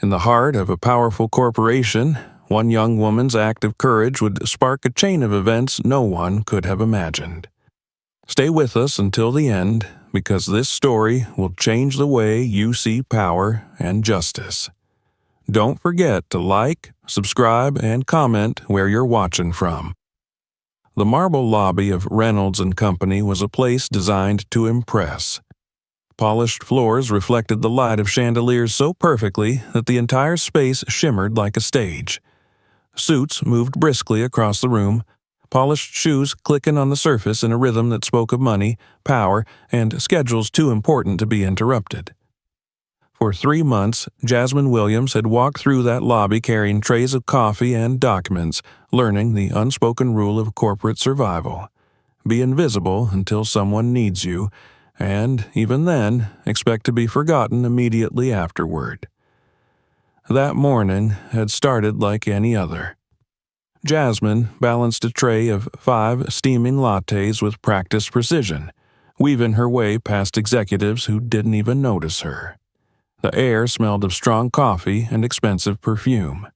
In the heart of a powerful corporation, one young woman's act of courage would spark a chain of events no one could have imagined. Stay with us until the end, because this story will change the way you see power and justice. Don't forget to like, subscribe, and comment where you're watching from. The marble lobby of Reynolds & Company was a place designed to impress. Polished floors reflected the light of chandeliers so perfectly that the entire space shimmered like a stage. Suits moved briskly across the room, polished shoes clicking on the surface in a rhythm that spoke of money, power, and schedules too important to be interrupted. For 3 months, Jasmine Williams had walked through that lobby carrying trays of coffee and documents, learning the unspoken rule of corporate survival. Be invisible until someone needs you, and, even then, expect to be forgotten immediately afterward. That morning had started like any other. Jasmine balanced a tray of 5 steaming lattes with practiced precision, weaving her way past executives who didn't even notice her. The air smelled of strong coffee and expensive perfume.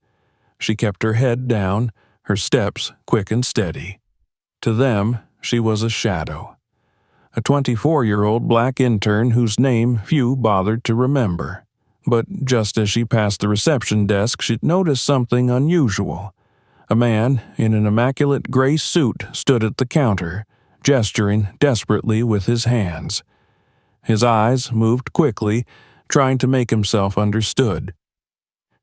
She kept her head down, her steps quick and steady. To them, she was a shadow. A 24-year-old black intern whose name few bothered to remember. But just as she passed the reception desk, she noticed something unusual. A man in an immaculate gray suit stood at the counter, gesturing desperately with his hands. His eyes moved quickly, trying to make himself understood.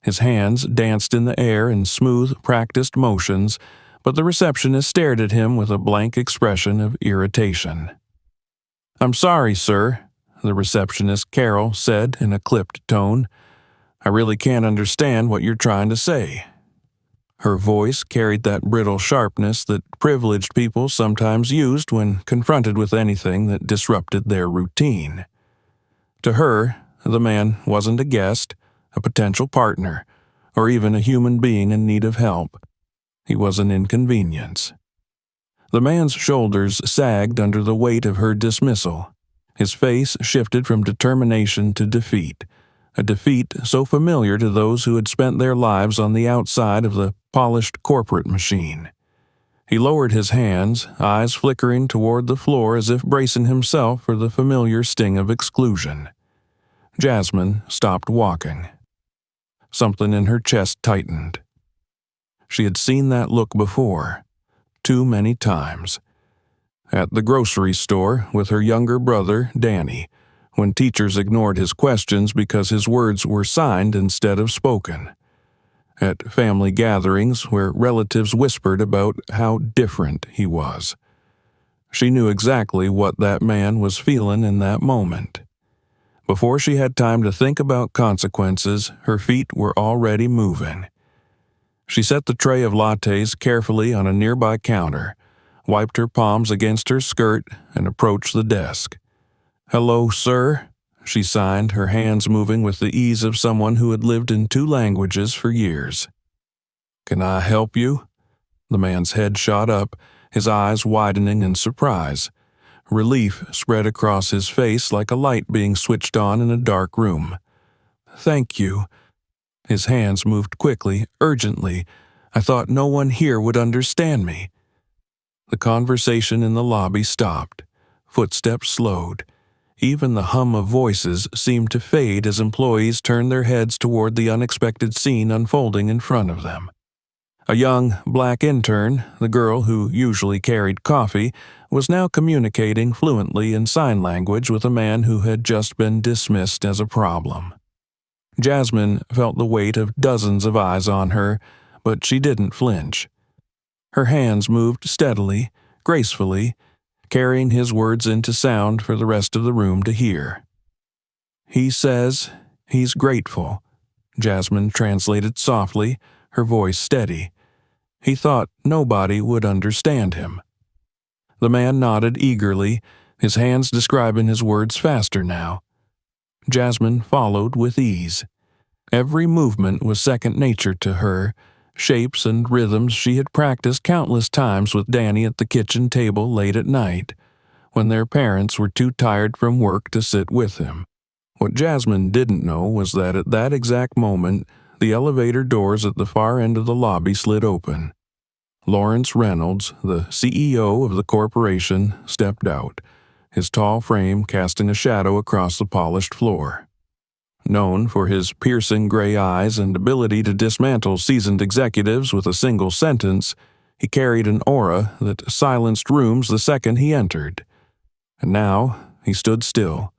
His hands danced in the air in smooth, practiced motions, but the receptionist stared at him with a blank expression of irritation. "I'm sorry, sir," the receptionist Carol said in a clipped tone. "I really can't understand what you're trying to say." Her voice carried that brittle sharpness that privileged people sometimes used when confronted with anything that disrupted their routine. To her, the man wasn't a guest, a potential partner, or even a human being in need of help. He was an inconvenience. The man's shoulders sagged under the weight of her dismissal. His face shifted from determination to defeat, a defeat so familiar to those who had spent their lives on the outside of the polished corporate machine. He lowered his hands, eyes flickering toward the floor as if bracing himself for the familiar sting of exclusion. Jasmine stopped walking. Something in her chest tightened. She had seen that look before. Too many times. At the grocery store with her younger brother, Danny, when teachers ignored his questions because his words were signed instead of spoken. At family gatherings where relatives whispered about how different he was. She knew exactly what that man was feeling in that moment. Before she had time to think about consequences, her feet were already moving. She set the tray of lattes carefully on a nearby counter, wiped her palms against her skirt, and approached the desk. "Hello, sir," she signed, her hands moving with the ease of someone who had lived in 2 languages for years. "Can I help you?" The man's head shot up, his eyes widening in surprise. Relief spread across his face like a light being switched on in a dark room. "Thank you." His hands moved quickly, urgently. "I thought no one here would understand me." The conversation in the lobby stopped. Footsteps slowed. Even the hum of voices seemed to fade as employees turned their heads toward the unexpected scene unfolding in front of them. A young black intern, the girl who usually carried coffee, was now communicating fluently in sign language with a man who had just been dismissed as a problem. Jasmine felt the weight of dozens of eyes on her, but she didn't flinch. Her hands moved steadily, gracefully, carrying his words into sound for the rest of the room to hear. "He says he's grateful," Jasmine translated softly, her voice steady. "He thought nobody would understand him." The man nodded eagerly, his hands describing his words faster now. Jasmine followed with ease. Every movement was second nature to her, shapes and rhythms she had practiced countless times with Danny at the kitchen table late at night, when their parents were too tired from work to sit with him. What Jasmine didn't know was that at that exact moment, the elevator doors at the far end of the lobby slid open. Lawrence Reynolds, the CEO of the corporation, stepped out, his tall frame casting a shadow across the polished floor. Known for his piercing gray eyes and ability to dismantle seasoned executives with a single sentence, he carried an aura that silenced rooms the second he entered. And now he stood still,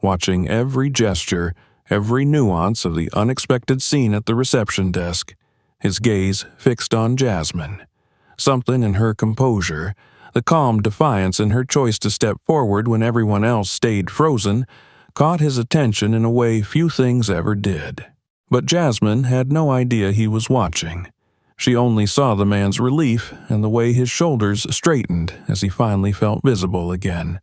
watching every gesture, every nuance of the unexpected scene at the reception desk, his gaze fixed on Jasmine. Something in her composure, the calm defiance in her choice to step forward when everyone else stayed frozen, caught his attention in a way few things ever did. But Jasmine had no idea he was watching. She only saw the man's relief and the way his shoulders straightened as he finally felt visible again.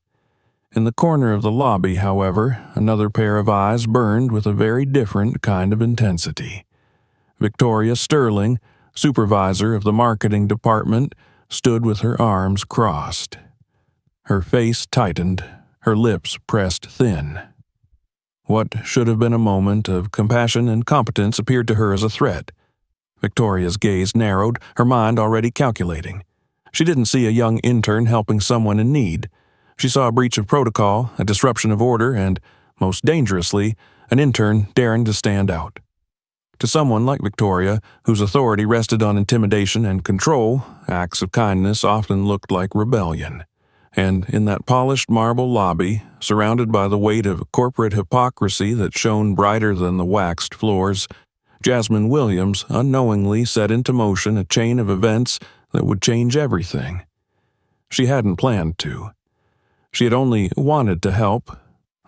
In the corner of the lobby, however, another pair of eyes burned with a very different kind of intensity. Victoria Sterling, supervisor of the marketing department, stood with her arms crossed. Her face tightened, her lips pressed thin. What should have been a moment of compassion and competence appeared to her as a threat. Victoria's gaze narrowed, her mind already calculating. She didn't see a young intern helping someone in need. She saw a breach of protocol, a disruption of order, and, most dangerously, an intern daring to stand out. To someone like Victoria, whose authority rested on intimidation and control, acts of kindness often looked like rebellion. And in that polished marble lobby, surrounded by the weight of corporate hypocrisy that shone brighter than the waxed floors, Jasmine Williams unknowingly set into motion a chain of events that would change everything. She hadn't planned to. She had only wanted to help,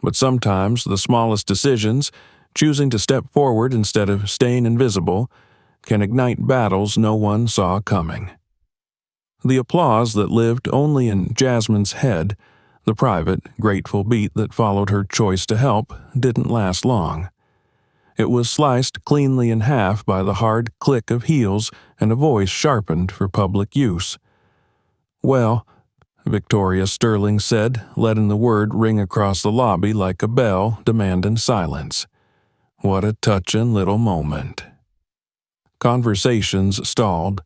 but sometimes the smallest decisions, choosing to step forward instead of staying invisible, can ignite battles no one saw coming. The applause that lived only in Jasmine's head, the private, grateful beat that followed her choice to help, didn't last long. It was sliced cleanly in half by the hard click of heels and a voice sharpened for public use. "Well," Victoria Sterling said, letting the word ring across the lobby like a bell demanding silence. What a touching little moment. Conversations stalled.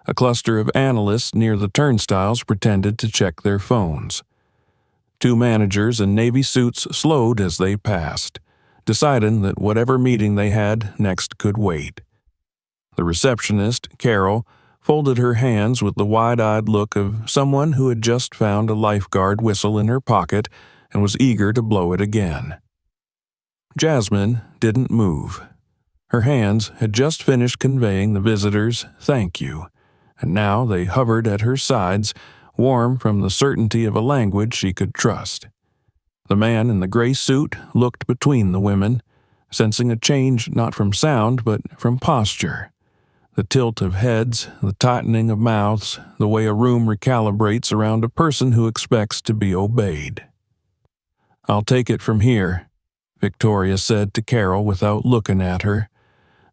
A cluster of analysts near the turnstiles pretended to check their phones. Two managers in navy suits slowed as they passed, deciding that whatever meeting they had next could wait. The receptionist, Carol, folded her hands with the wide-eyed look of someone who had just found a lifeguard whistle in her pocket and was eager to blow it again. Jasmine didn't move. Her hands had just finished conveying the visitor's thank you, and now they hovered at her sides, warm from the certainty of a language she could trust. The man in the gray suit looked between the women, sensing a change not from sound but from posture. The tilt of heads, the tightening of mouths, the way a room recalibrates around a person who expects to be obeyed. "I'll take it from here," Victoria said to Carol without looking at her.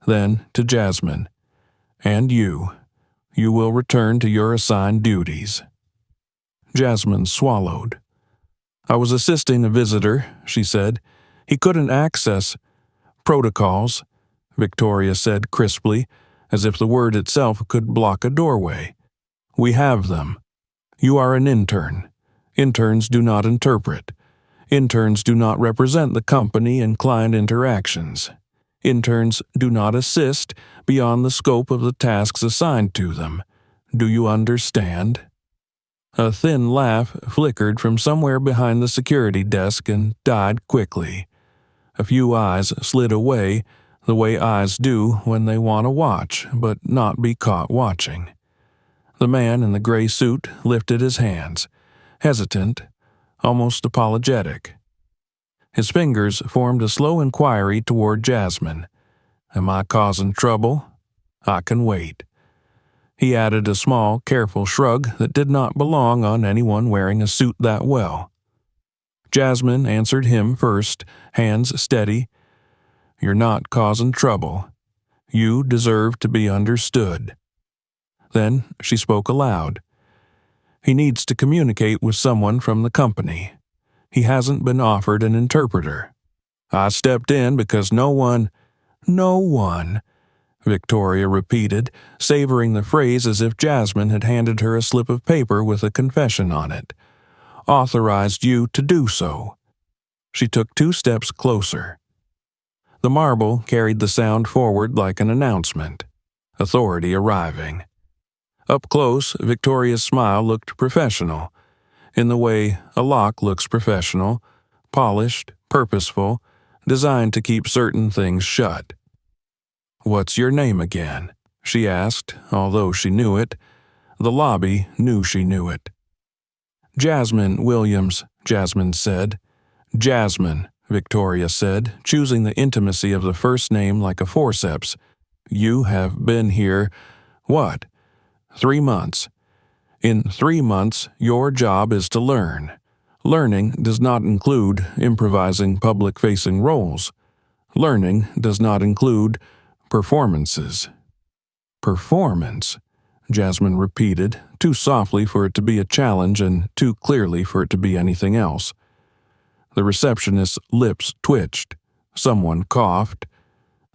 Then to Jasmine, "And you will return to your assigned duties." Jasmine swallowed. "I was assisting a visitor," she said. "He couldn't access protocols," Victoria said crisply, as if the word itself could block a doorway. "We have them. You are an intern. Interns do not interpret. Interns do not represent the company in client interactions. Interns do not assist beyond the scope of the tasks assigned to them. Do you understand?" A thin laugh flickered from somewhere behind the security desk and died quickly. A few eyes slid away, the way eyes do when they want to watch, but not be caught watching. The man in the gray suit lifted his hands, hesitant, almost apologetic. His fingers formed a slow inquiry toward Jasmine. "Am I causing trouble? I can wait." He added a small, careful shrug that did not belong on anyone wearing a suit that well. Jasmine answered him first, hands steady. "You're not causing trouble. You deserve to be understood." Then she spoke aloud. "He needs to communicate with someone from the company. He hasn't been offered an interpreter." I stepped in because no one, Victoria repeated, savoring the phrase as if Jasmine had handed her a slip of paper with a confession on it, authorized you to do so. She took 2 steps closer. The marble carried the sound forward like an announcement. Authority arriving. Up close, Victoria's smile looked professional, in the way a lock looks professional, polished, purposeful, designed to keep certain things shut. "What's your name again?" she asked, although she knew it. The lobby knew she knew it. "Jasmine Williams," Jasmine said. "Jasmine," Victoria said, choosing the intimacy of the first name like a forceps. "You have been here, what? 3 months. In 3 months, your job is to learn. Learning does not include improvising public-facing roles. Learning does not include performances." "Performance," Jasmine repeated, too softly for it to be a challenge and too clearly for it to be anything else. The receptionist's lips twitched. Someone coughed.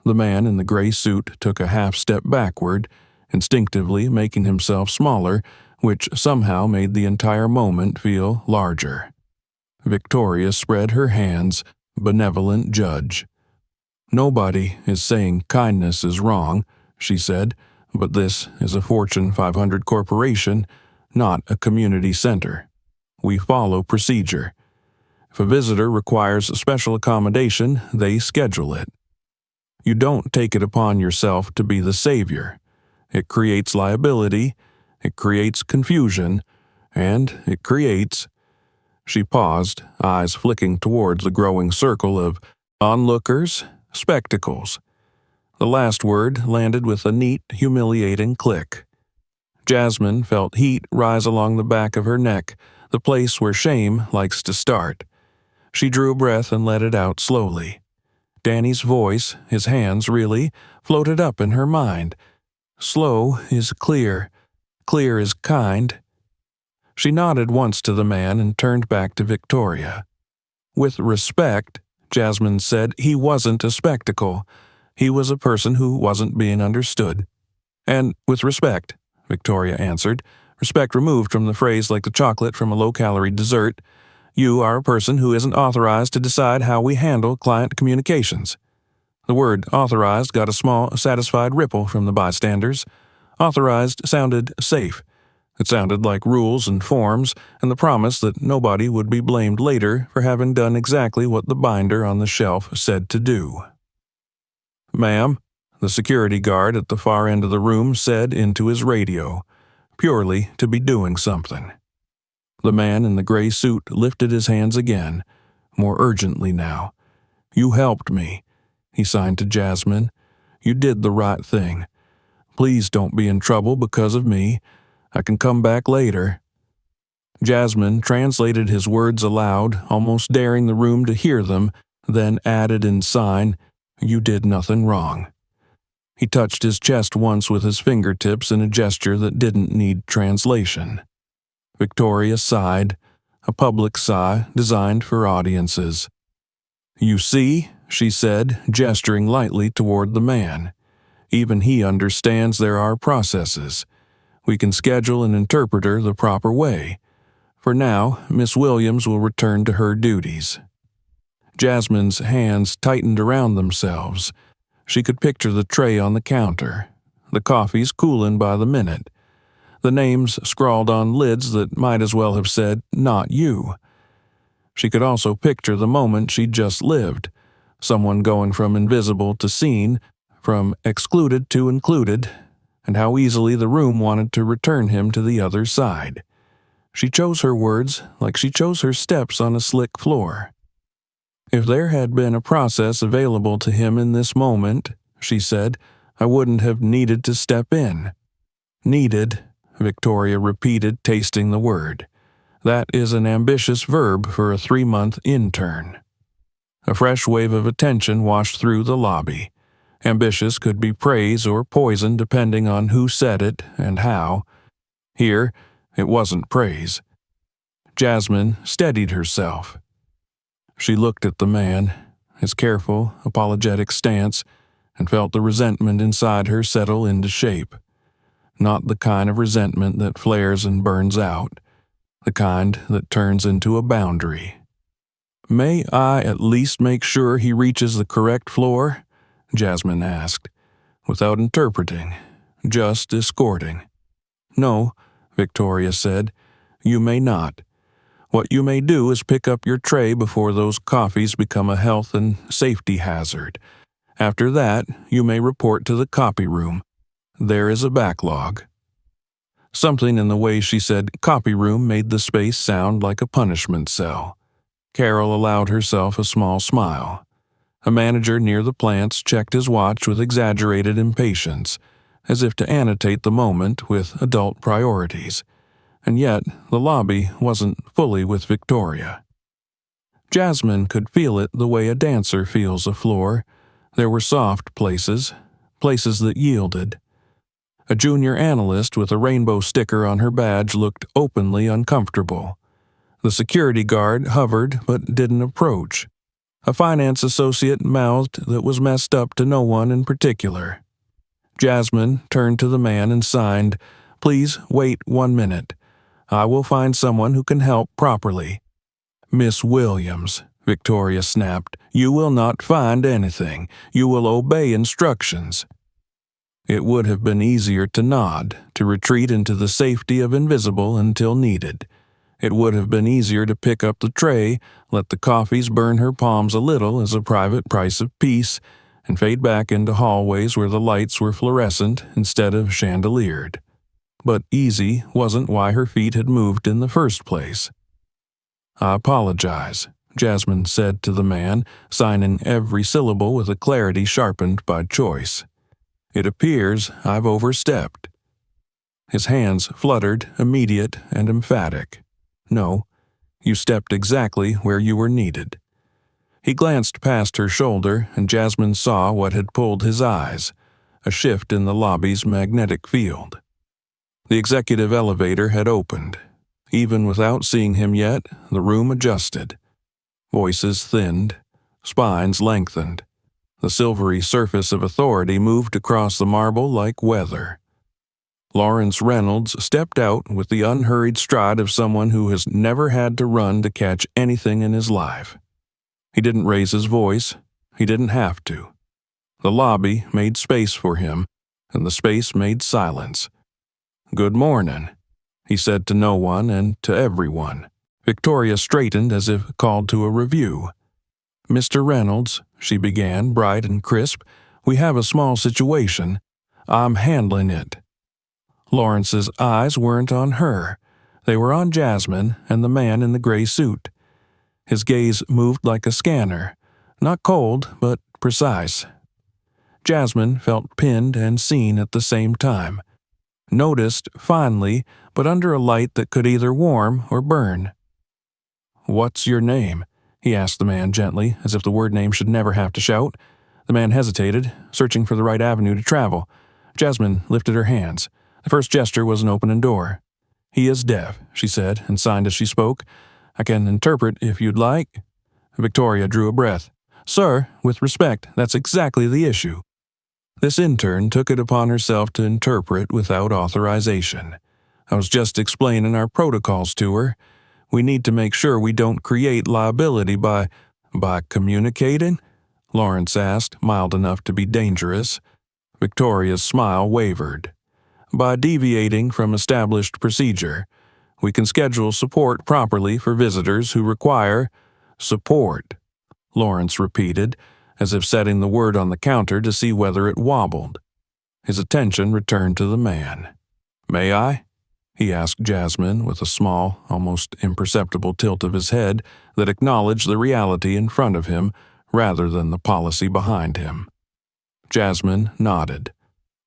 The man in the gray suit took a half-step backward, instinctively making himself smaller, which somehow made the entire moment feel larger. Victoria spread her hands, benevolent judge. "Nobody is saying kindness is wrong," she said, "but this is a Fortune 500 corporation, not a community center. We follow procedure. If a visitor requires special accommodation, they schedule it. You don't take it upon yourself to be the savior. It creates liability, it creates confusion, and it creates—" She paused, eyes flicking towards the growing circle of onlookers, spectacles. The last word landed with a neat, humiliating click. Jasmine felt heat rise along the back of her neck, the place where shame likes to start. She drew a breath and let it out slowly. Danny's voice, his hands really, floated up in her mind. "Slow is clear. Clear is kind." She nodded once to the man and turned back to Victoria. "With respect," Jasmine said, "he wasn't a spectacle. He was a person who wasn't being understood." "And with respect," Victoria answered, respect removed from the phrase like the chocolate from a low-calorie dessert, "you are a person who isn't authorized to decide how we handle client communications." The word authorized got a small, satisfied ripple from the bystanders. Authorized sounded safe. It sounded like rules and forms and the promise that nobody would be blamed later for having done exactly what the binder on the shelf said to do. "Ma'am," the security guard at the far end of the room said into his radio, purely to be doing something. The man in the gray suit lifted his hands again, more urgently now. "You helped me," he signed to Jasmine. "You did the right thing. Please don't be in trouble because of me. I can come back later." Jasmine translated his words aloud, almost daring the room to hear them, then added in sign, "You did nothing wrong." He touched his chest once with his fingertips in a gesture that didn't need translation. Victoria sighed, a public sigh designed for audiences. "You see," she said, gesturing lightly toward the man. "Even he understands there are processes. We can schedule an interpreter the proper way. For now, Miss Williams will return to her duties." Jasmine's hands tightened around themselves. She could picture the tray on the counter, the coffees cooling by the minute, the names scrawled on lids that might as well have said, "Not you." She could also picture the moment she'd just lived, someone going from invisible to seen, from excluded to included, and how easily the room wanted to return him to the other side. She chose her words like she chose her steps on a slick floor. "If there had been a process available to him in this moment," she said, "I wouldn't have needed to step in." "Needed," Victoria repeated, tasting the word. "That is an ambitious verb for a 3-month intern." A fresh wave of attention washed through the lobby. Ambitious could be praise or poison depending on who said it and how. Here, it wasn't praise. Jasmine steadied herself. She looked at the man. his careful, apologetic stance, and felt the resentment inside her settle into shape. Not the kind of resentment that flares and burns out, the kind that turns into a boundary. "May I at least make sure he reaches the correct floor?" Jasmine asked, without interpreting, just escorting. "No," Victoria said, "you may not. What you may do is pick up your tray before those coffees become a health and safety hazard. After that, you may report to the copy room. There is a backlog." Something in the way she said copy room made the space sound like a punishment cell. Carol allowed herself a small smile. A manager near the plants checked his watch with exaggerated impatience, as if to annotate the moment with adult priorities. And yet, the lobby wasn't fully with Victoria. Jasmine could feel it the way a dancer feels a floor. There were soft places, places that yielded. A junior analyst with a rainbow sticker on her badge looked openly uncomfortable. The security guard hovered but didn't approach. A finance associate mouthed that was messed up to no one in particular. Jasmine turned to the man and signed, "Please wait 1 minute. I will find someone who can help properly." "Miss Williams," Victoria snapped, "you will not find anything. You will obey instructions." It would have been easier to nod, to retreat into the safety of invisible until needed. It would have been easier to pick up the tray, let the coffees burn her palms a little as a private price of peace, and fade back into hallways where the lights were fluorescent instead of chandeliered. But easy wasn't why her feet had moved in the first place. "I apologize," Jasmine said to the man, signing every syllable with a clarity sharpened by choice. "It appears I've overstepped." His hands fluttered, immediate and emphatic. "No, you stepped exactly where you were needed." He glanced past her shoulder, and Jasmine saw what had pulled his eyes, a shift in the lobby's magnetic field. The executive elevator had opened. Even without seeing him yet, the room adjusted. Voices thinned, spines lengthened. The silvery surface of authority moved across the marble like weather. Lawrence Reynolds stepped out with the unhurried stride of someone who has never had to run to catch anything in his life. He didn't raise his voice. He didn't have to. The lobby made space for him, and the space made silence. "Good morning," he said to no one and to everyone. Victoria straightened as if called to a review. "Mr. Reynolds," she began, bright and crisp, "we have a small situation. I'm handling it." Lawrence's eyes weren't on her. They were on Jasmine and the man in the gray suit. His gaze moved like a scanner, not cold, but precise. Jasmine felt pinned and seen at the same time. Noticed finely, but under a light that could either warm or burn. "What's your name?" he asked the man gently, as if the word name should never have to shout. The man hesitated, searching for the right avenue to travel. Jasmine lifted her hands. The first gesture was an opening door. "He is deaf," she said, and signed as she spoke. "I can interpret if you'd like." Victoria drew a breath. "Sir, with respect, that's exactly the issue." This intern took it upon herself to interpret without authorization. "I was just explaining our protocols to her. We need to make sure we don't create liability by communicating?" Lawrence asked, mild enough to be dangerous. Victoria's smile wavered. "By deviating from established procedure. We can schedule support properly for visitors who require support," Lawrence repeated, as if setting the word on the counter to see whether it wobbled. His attention returned to the man. "May I?" he asked Jasmine with a small, almost imperceptible tilt of his head that acknowledged the reality in front of him rather than the policy behind him. Jasmine nodded.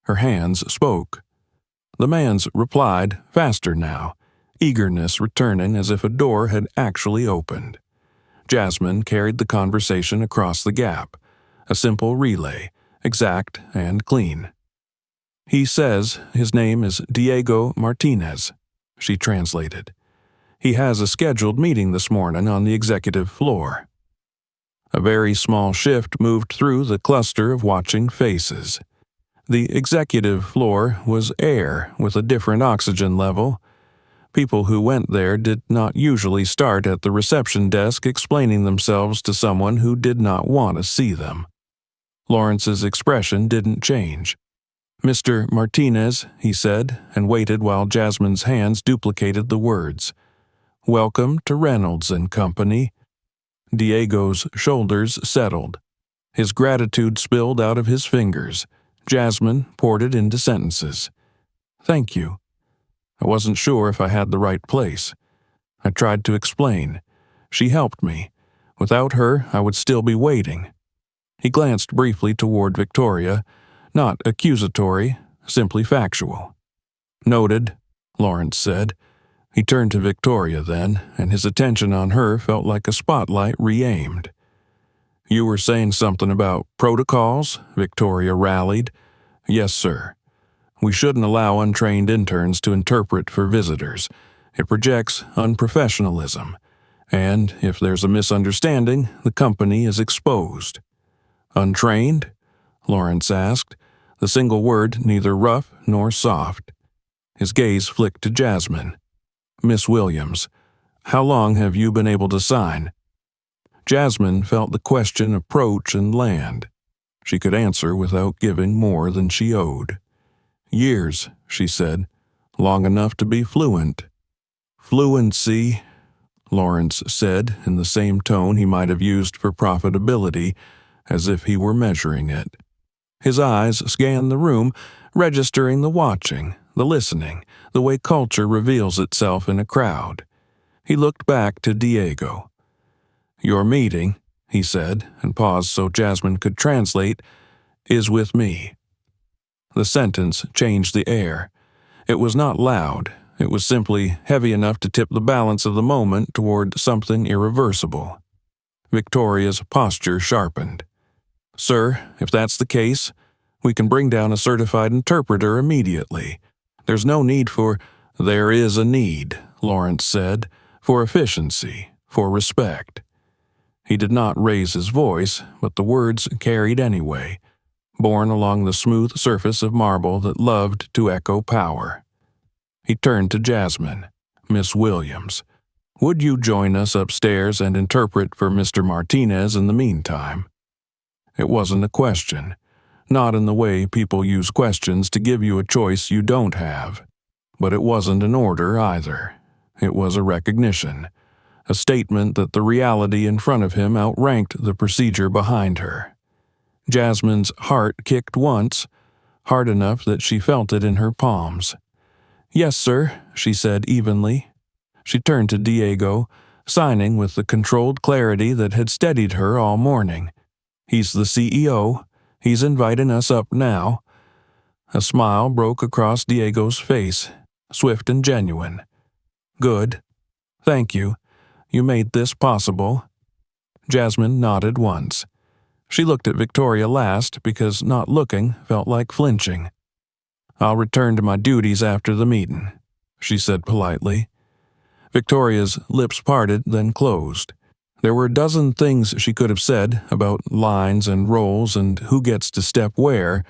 Her hands spoke. The man's replied faster now, eagerness returning as if a door had actually opened. Jasmine carried the conversation across the gap, a simple relay, exact and clean. "He says his name is Diego Martinez," she translated. "He has a scheduled meeting this morning on the executive floor." A very small shift moved through the cluster of watching faces. The executive floor was air with a different oxygen level. People who went there did not usually start at the reception desk explaining themselves to someone who did not want to see them. Lawrence's expression didn't change. "Mr. Martinez," he said, and waited while Jasmine's hands duplicated the words. "Welcome to Reynolds and Company." Diego's shoulders settled. His gratitude spilled out of his fingers. Jasmine poured it into sentences. "Thank you. I wasn't sure if I had the right place. I tried to explain. She helped me. Without her, I would still be waiting." He glanced briefly toward Victoria, not accusatory, simply factual. "Noted," Lawrence said. He turned to Victoria then, and his attention on her felt like a spotlight re-aimed. "You were saying something about protocols?" Victoria rallied. "Yes, sir. We shouldn't allow untrained interns to interpret for visitors. It projects unprofessionalism. And if there's a misunderstanding, the company is exposed." "Untrained?" Lawrence asked, the single word neither rough nor soft. His gaze flicked to Jasmine. "Miss Williams, how long have you been able to sign?" Jasmine felt the question approach and land. She could answer without giving more than she owed. "Years," she said. "Long enough to be fluent." "Fluency," Lawrence said in the same tone he might have used for profitability, as if he were measuring it. His eyes scanned the room, registering the watching, the listening, the way culture reveals itself in a crowd. He looked back to Diego. "Your meeting," he said, and paused so Jasmine could translate, "is with me." The sentence changed the air. It was not loud. It was simply heavy enough to tip the balance of the moment toward something irreversible. Victoria's posture sharpened. "Sir, if that's the case, we can bring down a certified interpreter immediately. There's no need for—" "There is a need," Lawrence said, "for efficiency, for respect." He did not raise his voice, but the words carried anyway, borne along the smooth surface of marble that loved to echo power. He turned to Jasmine. "Miss Williams, would you join us upstairs and interpret for Mr. Martinez in the meantime?" It wasn't a question, not in the way people use questions to give you a choice you don't have. But it wasn't an order either. It was a recognition, a statement that the reality in front of him outranked the procedure behind her. Jasmine's heart kicked once, hard enough that she felt it in her palms. "Yes, sir," she said evenly. She turned to Diego, signing with the controlled clarity that had steadied her all morning. "He's the CEO. He's inviting us up now." A smile broke across Diego's face, swift and genuine. "Good. Thank you. You made this possible." Jasmine nodded once. She looked at Victoria last because not looking felt like flinching. "I'll return to my duties after the meeting," she said politely. Victoria's lips parted, then closed. There were a dozen things she could have said about lines and roles and who gets to step where,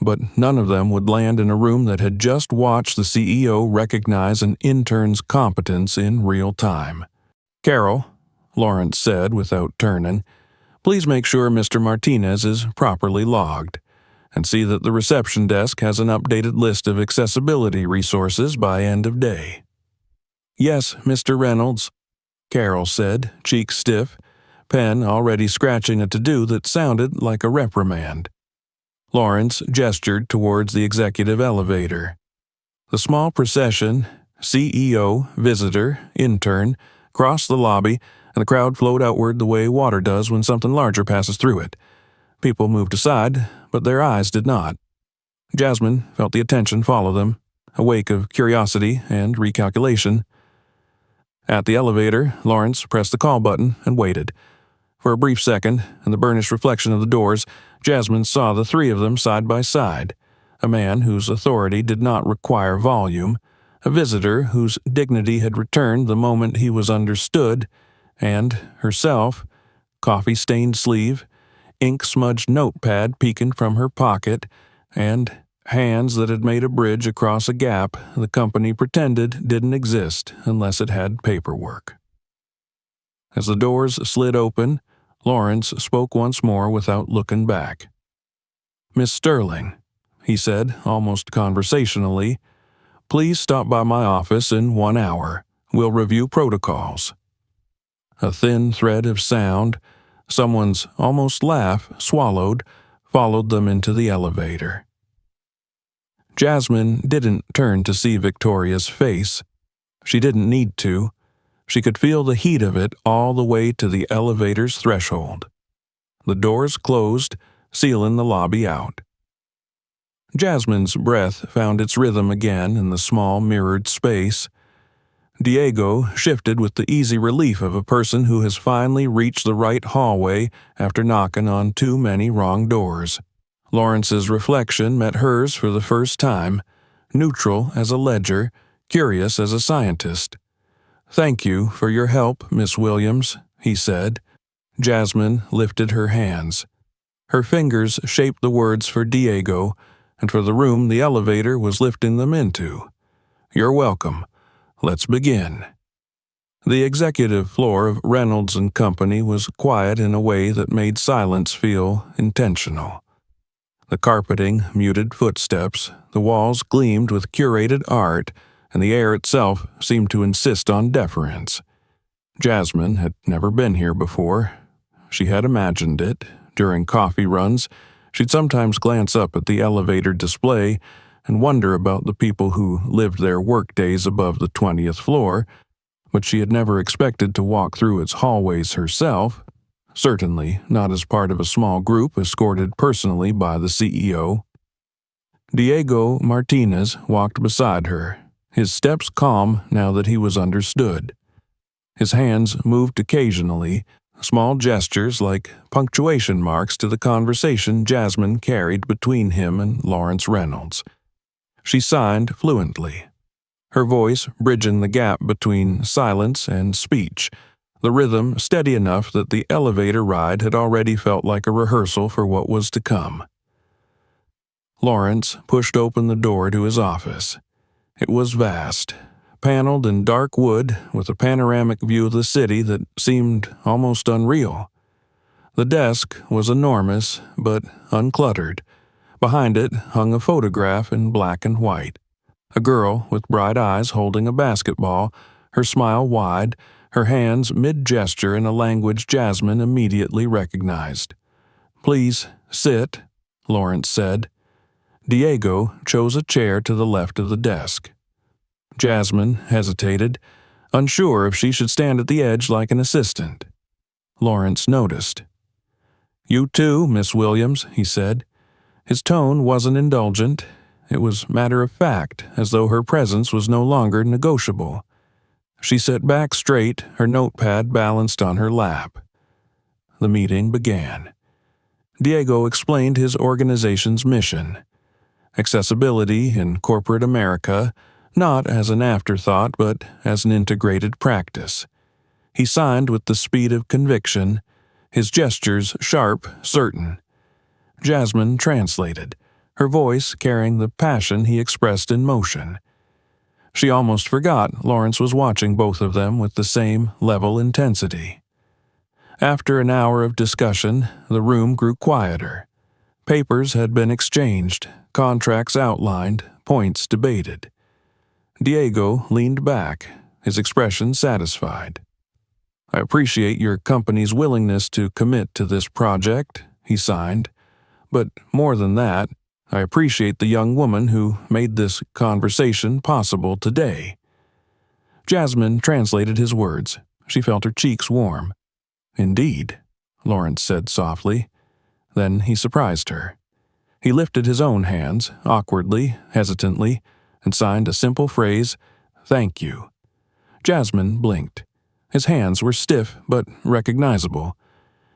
but none of them would land in a room that had just watched the CEO recognize an intern's competence in real time. "Carol," Lawrence said without turning, "please make sure Mr. Martinez is properly logged, and see that the reception desk has an updated list of accessibility resources by end of day." "Yes, Mr. Reynolds," Carol said, cheeks stiff, pen already scratching a to-do that sounded like a reprimand. Lawrence gestured towards the executive elevator. The small procession, CEO, visitor, intern, crossed the lobby, and the crowd flowed outward the way water does when something larger passes through it. People moved aside, but their eyes did not. Jasmine felt the attention follow them, a wake of curiosity and recalculation. At the elevator, Lawrence pressed the call button and waited. For a brief second, in the burnished reflection of the doors, Jasmine saw the three of them side by side, a man whose authority did not require volume, a visitor whose dignity had returned the moment he was understood, and herself, coffee-stained sleeve, ink-smudged notepad peeking from her pocket, and hands that had made a bridge across a gap the company pretended didn't exist unless it had paperwork. As the doors slid open, Lawrence spoke once more without looking back. "Miss Sterling," he said, almost conversationally, "please stop by my office in 1 hour. We'll review protocols." A thin thread of sound, someone's almost laugh swallowed, followed them into the elevator. Jasmine didn't turn to see Victoria's face. She didn't need to. She could feel the heat of it all the way to the elevator's threshold. The doors closed, sealing the lobby out. Jasmine's breath found its rhythm again in the small mirrored space. Diego shifted with the easy relief of a person who has finally reached the right hallway after knocking on too many wrong doors. Lawrence's reflection met hers for the first time, neutral as a ledger, curious as a scientist. "Thank you for your help, Miss Williams," he said. Jasmine lifted her hands. Her fingers shaped the words for Diego and for the room the elevator was lifting them into. "You're welcome. Let's begin." The executive floor of Reynolds and Company was quiet in a way that made silence feel intentional. The carpeting muted footsteps, the walls gleamed with curated art, and the air itself seemed to insist on deference. Jasmine had never been here before. She had imagined it. During coffee runs, she'd sometimes glance up at the elevator display and wonder about the people who lived their workdays above the 20th floor, but she had never expected to walk through its hallways herself, certainly not as part of a small group escorted personally by the CEO. Diego Martinez walked beside her, his steps calm now that he was understood. His hands moved occasionally, small gestures like punctuation marks to the conversation Jasmine carried between him and Lawrence Reynolds. She signed fluently, her voice bridging the gap between silence and speech, the rhythm steady enough that the elevator ride had already felt like a rehearsal for what was to come. Lawrence pushed open the door to his office. It was vast, paneled in dark wood with a panoramic view of the city that seemed almost unreal. The desk was enormous, but uncluttered. Behind it hung a photograph in black and white. A girl with bright eyes holding a basketball, her smile wide, her hands mid-gesture in a language Jasmine immediately recognized. "Please, sit," Lawrence said. Diego chose a chair to the left of the desk. Jasmine hesitated, unsure if she should stand at the edge like an assistant. Lawrence noticed. "You too, Miss Williams," he said. His tone wasn't indulgent. It was matter-of-fact, as though her presence was no longer negotiable. She sat back straight, her notepad balanced on her lap. The meeting began. Diego explained his organization's mission. Accessibility in corporate America, not as an afterthought but as an integrated practice. He signed with the speed of conviction, his gestures sharp, certain. Jasmine translated, her voice carrying the passion he expressed in motion. She almost forgot Lawrence was watching both of them with the same level intensity. After an hour of discussion, the room grew quieter. Papers had been exchanged, contracts outlined, points debated. Diego leaned back, his expression satisfied. "I appreciate your company's willingness to commit to this project," he signed. "But more than that, I appreciate the young woman who made this conversation possible today." Jasmine translated his words. She felt her cheeks warm. "Indeed," Lawrence said softly. Then he surprised her. He lifted his own hands, awkwardly, hesitantly, and signed a simple phrase, "Thank you." Jasmine blinked. His hands were stiff but recognizable.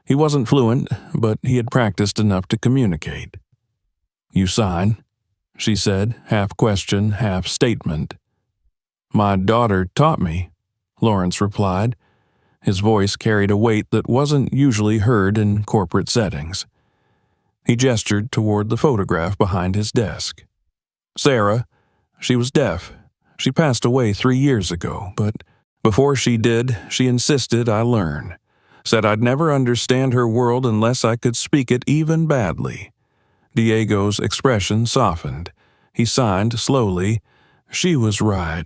He wasn't fluent, but he had practiced enough to communicate. "You sign?" she said, half question, half statement. "My daughter taught me," Lawrence replied. His voice carried a weight that wasn't usually heard in corporate settings. He gestured toward the photograph behind his desk. Sarah, she was deaf. She passed away 3 years ago, but before she did, she insisted I learn. Said I'd never understand her world unless I could speak it even badly. Diego's expression softened. He signed slowly. She was right.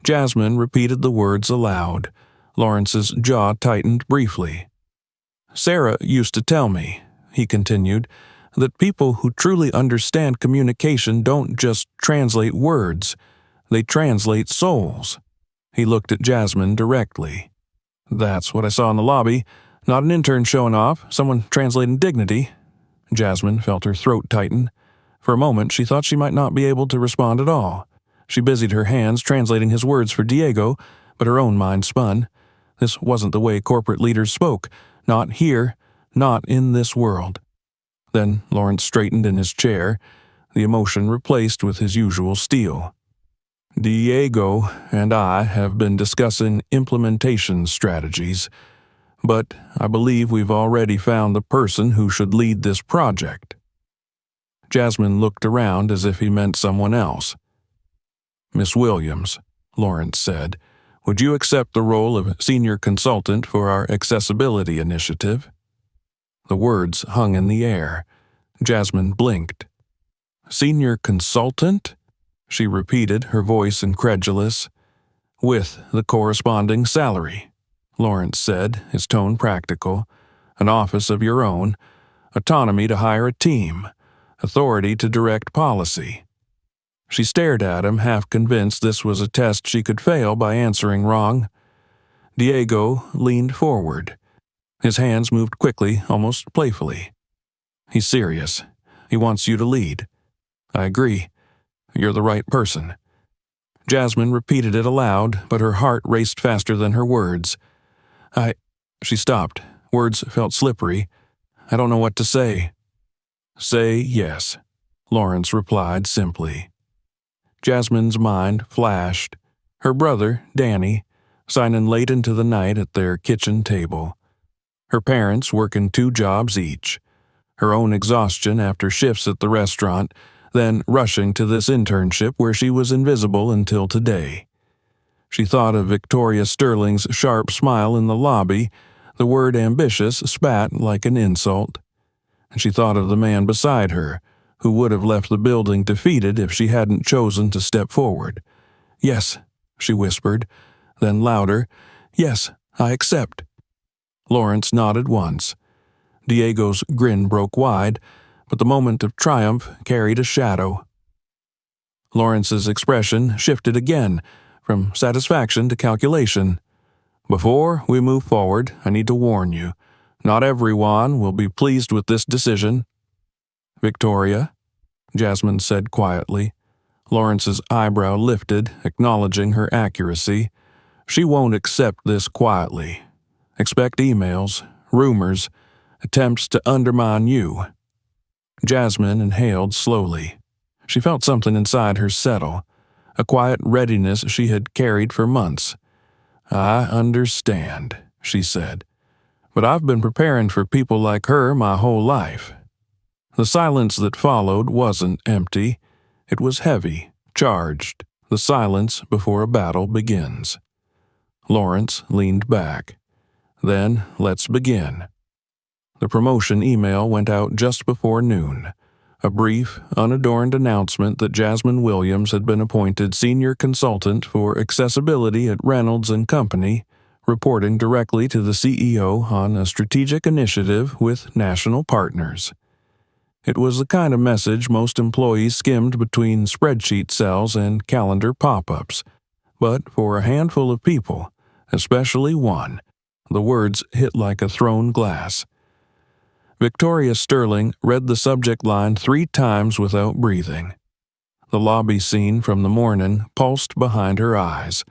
Jasmine repeated the words aloud. Lawrence's jaw tightened briefly. Sarah used to tell me, he continued, that people who truly understand communication don't just translate words, they translate souls. He looked at Jasmine directly. That's what I saw in the lobby. Not an intern showing off, someone translating dignity. Jasmine felt her throat tighten. For a moment, she thought she might not be able to respond at all. She busied her hands translating his words for Diego, but her own mind spun. This wasn't the way corporate leaders spoke. Not here, not in this world. Then Lawrence straightened in his chair, the emotion replaced with his usual steel. Diego and I have been discussing implementation strategies, but I believe we've already found the person who should lead this project. Jasmine looked around as if he meant someone else. Miss Williams, Lawrence said, would you accept the role of senior consultant for our accessibility initiative? The words hung in the air. Jasmine blinked. Senior consultant? She repeated, her voice incredulous. With the corresponding salary, Lawrence said, his tone practical. An office of your own, autonomy to hire a team, authority to direct policy. She stared at him, half convinced this was a test she could fail by answering wrong. Diego leaned forward. His hands moved quickly, almost playfully. He's serious. He wants you to lead. I agree. You're the right person. Jasmine repeated it aloud, but her heart raced faster than her words. She stopped. Words felt slippery. I don't know what to say. Say yes, Lawrence replied simply. Jasmine's mind flashed. Her brother, Danny, signing late into the night at their kitchen table. Her parents working 2 jobs each. Her own exhaustion after shifts at the restaurant, then rushing to this internship where she was invisible until today. She thought of Victoria Sterling's sharp smile in the lobby. The word ambitious spat like an insult. And she thought of the man beside her, who would have left the building defeated if she hadn't chosen to step forward. Yes, she whispered, then louder, yes, I accept. Lawrence nodded once. Diego's grin broke wide, but the moment of triumph carried a shadow. Lawrence's expression shifted again, from satisfaction to calculation. Before we move forward, I need to warn you. Not everyone will be pleased with this decision. Victoria, Jasmine said quietly. Lawrence's eyebrow lifted, acknowledging her accuracy. She won't accept this quietly. Expect emails, rumors, attempts to undermine you. Jasmine inhaled slowly. She felt something inside her settle, a quiet readiness she had carried for months. I understand, she said, but I've been preparing for people like her my whole life. The silence that followed wasn't empty. It was heavy, charged, the silence before a battle begins. Lawrence leaned back. Then let's begin. The promotion email went out just before noon. A brief, unadorned announcement that Jasmine Williams had been appointed senior consultant for accessibility at Reynolds & Company, reporting directly to the CEO on a strategic initiative with national partners. It was the kind of message most employees skimmed between spreadsheet cells and calendar pop-ups, but for a handful of people, especially one, the words hit like a thrown glass. Victoria Sterling read the subject line 3 times without breathing. The lobby scene from the morning pulsed behind her eyes.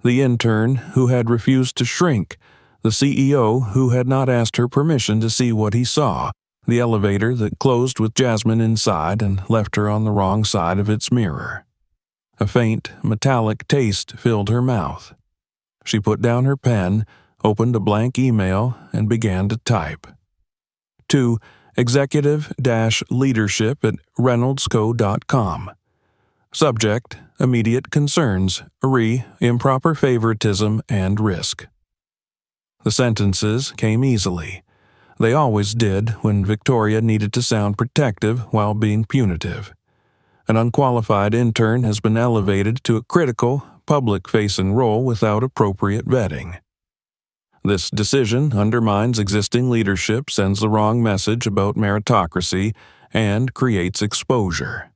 The intern who had refused to shrink, the CEO who had not asked her permission to see what he saw, the elevator that closed with Jasmine inside and left her on the wrong side of its mirror. A faint, metallic taste filled her mouth. She put down her pen, opened a blank email, and began to type. To executive-leadership@reynoldsco.com. Subject: immediate concerns, improper favoritism, and risk. The sentences came easily. They always did when Victoria needed to sound protective while being punitive. An unqualified intern has been elevated to a critical, public-facing role without appropriate vetting. This decision undermines existing leadership, sends the wrong message about meritocracy, and creates exposure.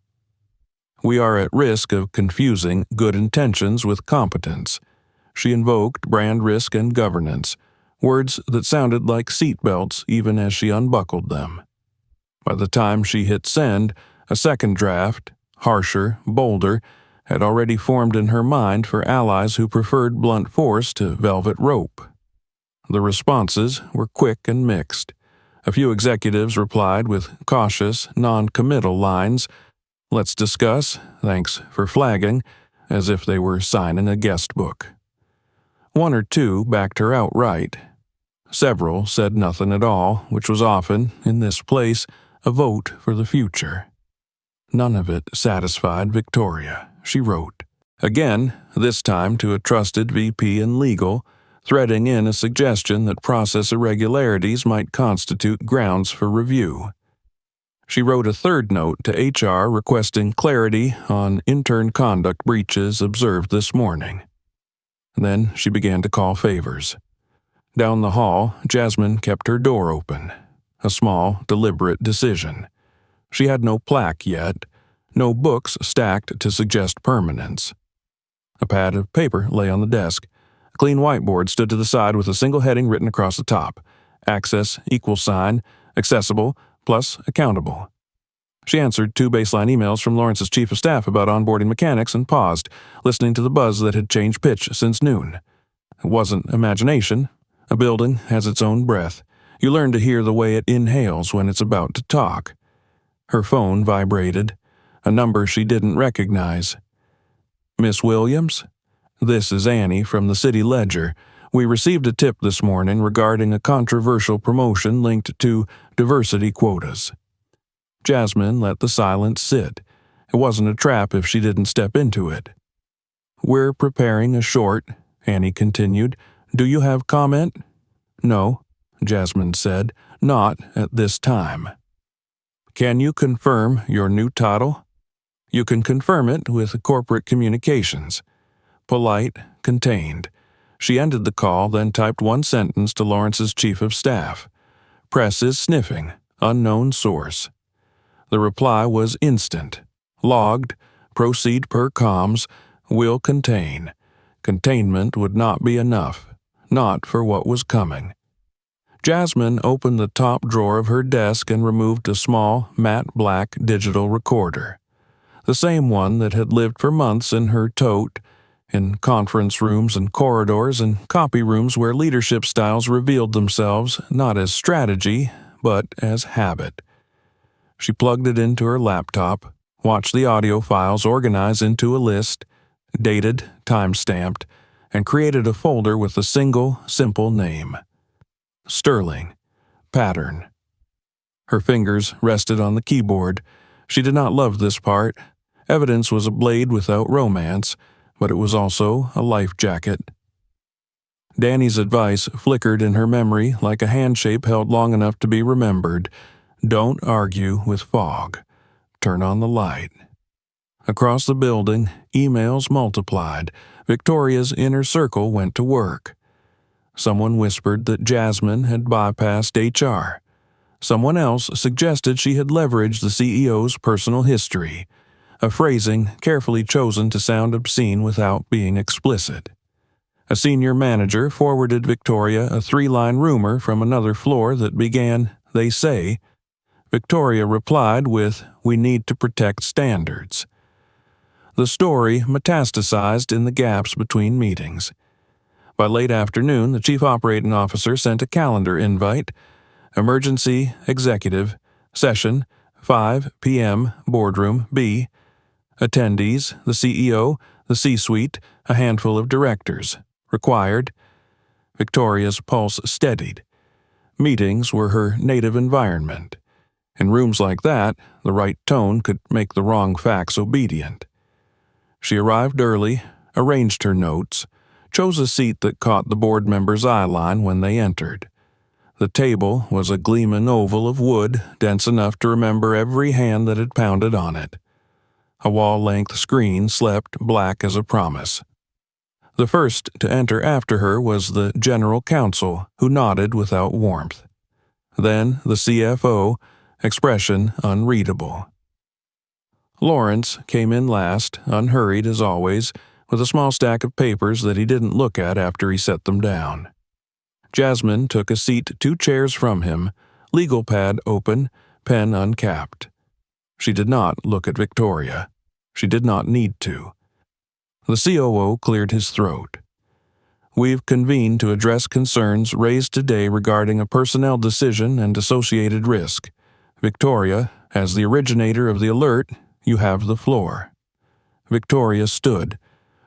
We are at risk of confusing good intentions with competence. She invoked brand risk and governance, words that sounded like seatbelts even as she unbuckled them. By the time she hit send, a second draft, harsher, bolder, had already formed in her mind for allies who preferred blunt force to velvet rope. The responses were quick and mixed. A few executives replied with cautious, non-committal lines, "Let's discuss, thanks for flagging," as if they were signing a guest book. One or two backed her outright. Several said nothing at all, which was often, in this place, a vote for the future. None of it satisfied Victoria, she wrote. Again, this time to a trusted VP in legal, threading in a suggestion that process irregularities might constitute grounds for review. She wrote a third note to HR requesting clarity on intern conduct breaches observed this morning. Then she began to call favors. Down the hall, Jasmine kept her door open. A small, deliberate decision. She had no plaque yet, no books stacked to suggest permanence. A pad of paper lay on the desk. A clean whiteboard stood to the side with a single heading written across the top. Access, accessible, plus accountable. She answered 2 baseline emails from Lawrence's chief of staff about onboarding mechanics and paused, listening to the buzz that had changed pitch since noon. It wasn't imagination. A building has its own breath. You learn to hear the way it inhales when it's about to talk. Her phone vibrated. A number she didn't recognize. "Miss Williams? This is Annie from the City Ledger. We received a tip this morning regarding a controversial promotion linked to diversity quotas." Jasmine let the silence sit. It wasn't a trap if she didn't step into it. "We're preparing a short," Annie continued. "Do you have comment?" "No," Jasmine said. "Not at this time." "Can you confirm your new title?" "You can confirm it with corporate communications." Polite, contained. She ended the call, then typed one sentence to Lawrence's chief of staff. "Press is sniffing. Unknown source." The reply was instant. Logged. Proceed per comms. Will contain. Containment would not be enough. Not for what was coming. Jasmine opened the top drawer of her desk and removed a small, matte black digital recorder. The same one that had lived for months in her tote, in conference rooms and corridors and copy rooms where leadership styles revealed themselves not as strategy, but as habit. She plugged it into her laptop, watched the audio files organize into a list, dated, time-stamped, and created a folder with a single, simple name. Sterling. Pattern. Her fingers rested on the keyboard. She did not love this part. Evidence was a blade without romance, but it was also a life jacket. Danny's advice flickered in her memory like a handshape held long enough to be remembered. Don't argue with fog. Turn on the light. Across the building, emails multiplied. Victoria's inner circle went to work. Someone whispered that Jasmine had bypassed HR. Someone else suggested she had leveraged the CEO's personal history, a phrasing carefully chosen to sound obscene without being explicit. A senior manager forwarded Victoria a 3-line rumor from another floor that began, "They say." Victoria replied with, "We need to protect standards." The story metastasized in the gaps between meetings. By late afternoon, the chief operating officer sent a calendar invite. Emergency, executive, session, 5 p.m., boardroom B. Attendees, the CEO, the C-suite, a handful of directors. Required. Victoria's pulse steadied. Meetings were her native environment. In rooms like that, the right tone could make the wrong facts obedient. She arrived early, arranged her notes, chose a seat that caught the board members' eye line when they entered. The table was a gleaming oval of wood, dense enough to remember every hand that had pounded on it. A wall-length screen slept black as a promise. The first to enter after her was the general counsel, who nodded without warmth. Then the CFO, expression unreadable. Lawrence came in last, unhurried as always, with a small stack of papers that he didn't look at after he set them down. Jasmine took a seat 2 chairs from him, legal pad open, pen uncapped. She did not look at Victoria. She did not need to. The COO cleared his throat. We've convened to address concerns raised today regarding a personnel decision and associated risk. Victoria, as the originator of the alert, you have the floor. Victoria stood.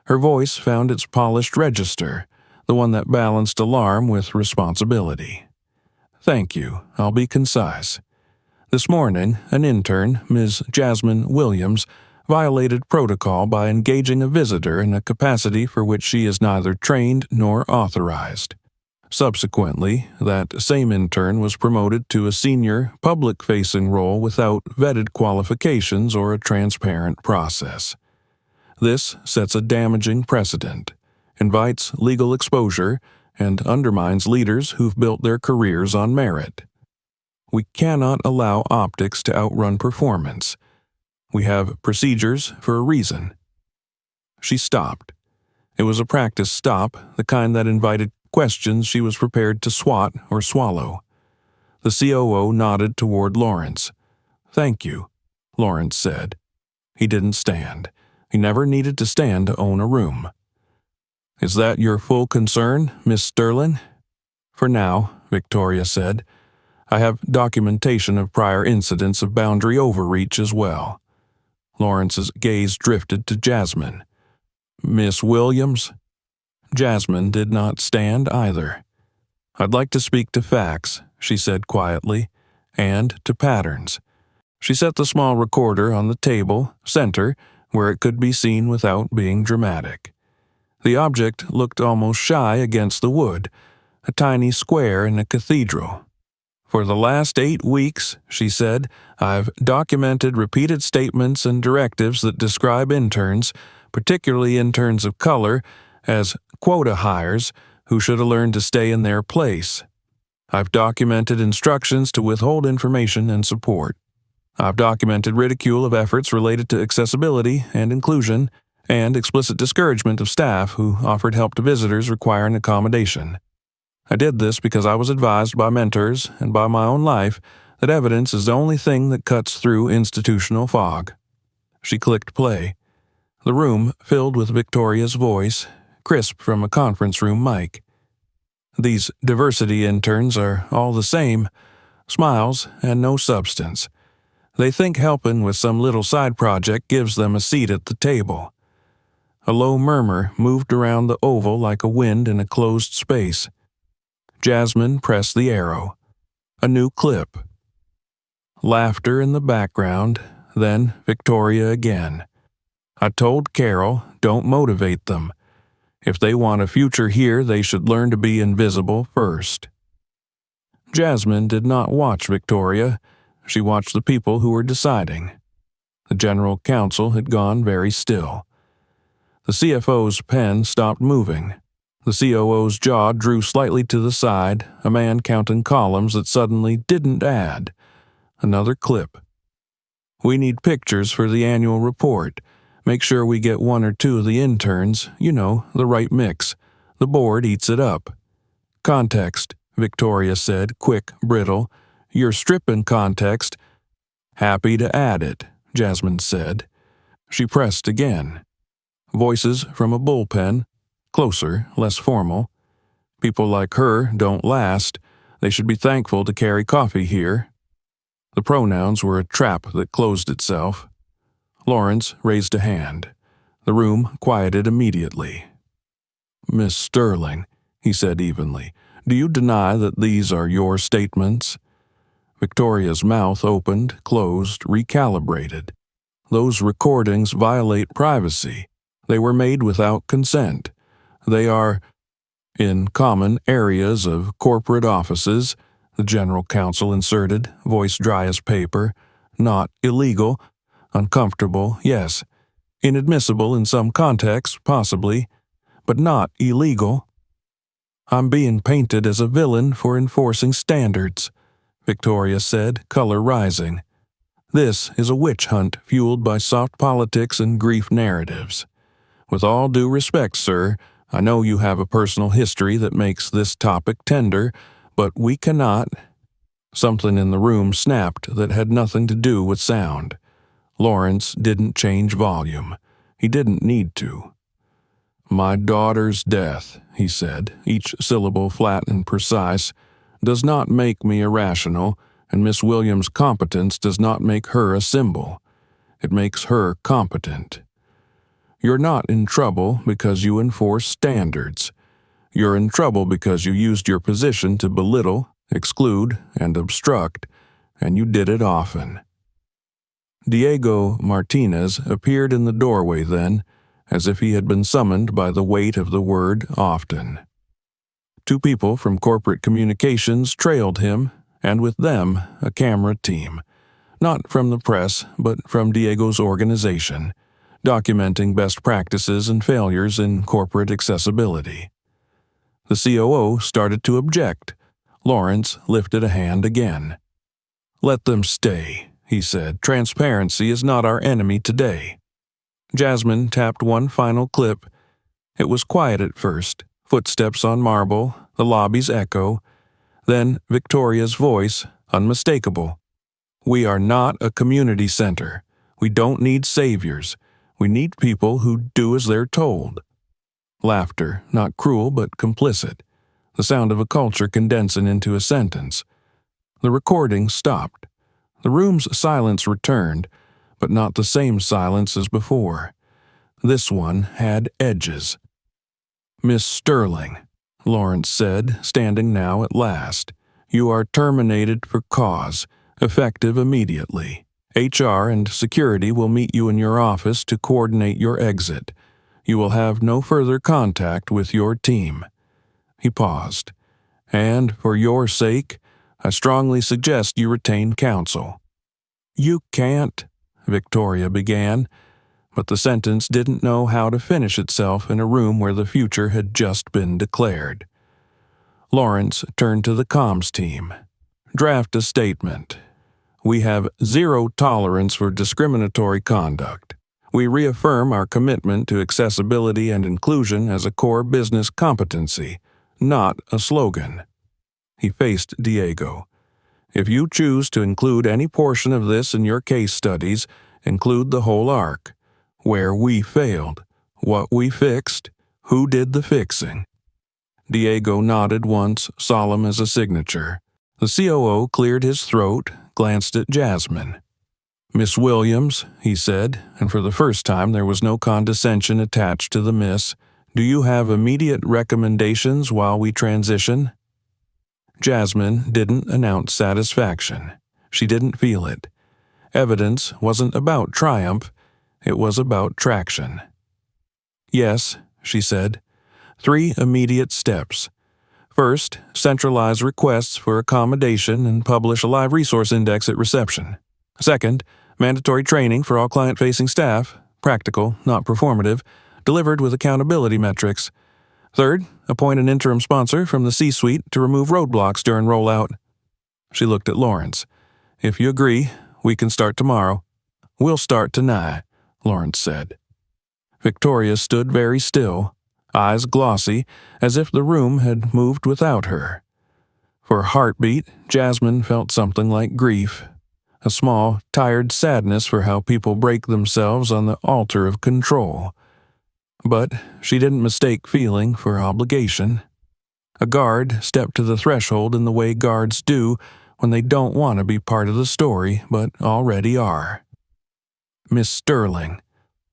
Her voice found its polished register, the one that balanced alarm with responsibility. Thank you. I'll be concise. This morning, an intern, Ms. Jasmine Williams, violated protocol by engaging a visitor in a capacity for which she is neither trained nor authorized. Subsequently, that same intern was promoted to a senior, public-facing role without vetted qualifications or a transparent process. This sets a damaging precedent, invites legal exposure, and undermines leaders who've built their careers on merit. We cannot allow optics to outrun performance. We have procedures for a reason. She stopped. It was a practice stop, the kind that invited questions she was prepared to swat or swallow. The COO nodded toward Lawrence. Thank you, Lawrence said. He didn't stand. He never needed to stand to own a room. Is that your full concern, Miss Sterling? For now, Victoria said. I have documentation of prior incidents of boundary overreach as well. Lawrence's gaze drifted to Jasmine. Miss Williams? Jasmine did not stand either. I'd like to speak to facts, she said quietly, and to patterns. She set the small recorder on the table, center, where it could be seen without being dramatic. The object looked almost shy against the wood, a tiny square in a cathedral. For the last 8 weeks, she said, I've documented repeated statements and directives that describe interns, particularly interns of color, as quota hires who should have learned to stay in their place. I've documented instructions to withhold information and support. I've documented ridicule of efforts related to accessibility and inclusion, and explicit discouragement of staff who offered help to visitors requiring accommodation. I did this because I was advised by mentors and by my own life that evidence is the only thing that cuts through institutional fog. She clicked play. The room filled with Victoria's voice, crisp from a conference room mic. These diversity interns are all the same, smiles and no substance. They think helping with some little side project gives them a seat at the table. A low murmur moved around the oval like a wind in a closed space. Jasmine pressed the arrow. A new clip. Laughter in the background, then Victoria again. I told Carol, don't motivate them. If they want a future here, they should learn to be invisible first. Jasmine did not watch Victoria. She watched the people who were deciding. The general counsel had gone very still. The CFO's pen stopped moving. The COO's jaw drew slightly to the side, a man counting columns that suddenly didn't add. Another clip. We need pictures for the annual report. Make sure we get 1 or 2 of the interns, the right mix. The board eats it up. Context, Victoria said, quick, brittle. You're stripping context. Happy to add it, Jasmine said. She pressed again. Voices from a bullpen. Closer, less formal. People like her don't last. They should be thankful to carry coffee here. The pronouns were a trap that closed itself. Lawrence raised a hand. The room quieted immediately. Miss Sterling, he said evenly. "Do you deny that these are your statements?" Victoria's mouth opened, closed, recalibrated. "Those recordings violate privacy. They were made without consent. They are in common areas of corporate offices," the general counsel inserted, voice dry as paper. "Not illegal. Uncomfortable, yes. Inadmissible in some contexts, possibly, but not illegal." "I'm being painted as a villain for enforcing standards," Victoria said, color rising. "This is a witch hunt fueled by soft politics and grief narratives. With all due respect, sir, I know you have a personal history that makes this topic tender, but we cannot—" Something in the room snapped that had nothing to do with sound. Lawrence didn't change volume. He didn't need to. "My daughter's death," he said, each syllable flat and precise, "does not make me irrational, and Miss Williams' competence does not make her a symbol. It makes her competent. You're not in trouble because you enforce standards. You're in trouble because you used your position to belittle, exclude, and obstruct, and you did it often." Diego Martinez appeared in the doorway then, as if he had been summoned by the weight of the word often. Two people from corporate communications trailed him, and with them a camera team, not from the press but from Diego's organization, documenting best practices and failures in corporate accessibility. The COO started to object. Lawrence lifted a hand again. "Let them stay," he said. "Transparency is not our enemy today." Jasmine tapped one final clip. It was quiet at first, footsteps on marble, the lobby's echo. Then Victoria's voice, unmistakable. "We are not a community center. We don't need saviors. We need people who do as they're told." Laughter, not cruel but complicit. The sound of a culture condensing into a sentence. The recording stopped. The room's silence returned, but not the same silence as before. This one had edges. "Miss Sterling," Lawrence said, standing now at last, "you are terminated for cause, effective immediately. HR and security will meet you in your office to coordinate your exit. You will have no further contact with your team." He paused. "And, for your sake, I strongly suggest you retain counsel." "You can't," Victoria began, but the sentence didn't know how to finish itself in a room where the future had just been declared. Lawrence turned to the comms team. "Draft a statement. We have zero tolerance for discriminatory conduct. We reaffirm our commitment to accessibility and inclusion as a core business competency, not a slogan." He faced Diego. "If you choose to include any portion of this in your case studies, include the whole arc. Where we failed, what we fixed, who did the fixing." Diego nodded once, solemn as a signature. The COO cleared his throat, glanced at Jasmine. "Miss Williams," he said, and for the first time there was no condescension attached to the miss, "do you have immediate recommendations while we transition?" Jasmine didn't announce satisfaction. She didn't feel it. Evidence wasn't about triumph, it was about traction. "Yes," she said. 3 immediate steps. First, centralize requests for accommodation and publish a live resource index at reception. Second, mandatory training for all client-facing staff, practical, not performative, delivered with accountability metrics. Third, appoint an interim sponsor from the C-suite to remove roadblocks during rollout. She looked at Lawrence. "If you agree, we can start tomorrow." "We'll start tonight," Lawrence said. Victoria stood very still, eyes glossy, as if the room had moved without her. For a heartbeat, Jasmine felt something like grief, a small, tired sadness for how people break themselves on the altar of control. But she didn't mistake feeling for obligation. A guard stepped to the threshold in the way guards do when they don't want to be part of the story but already are. "Miss Sterling,"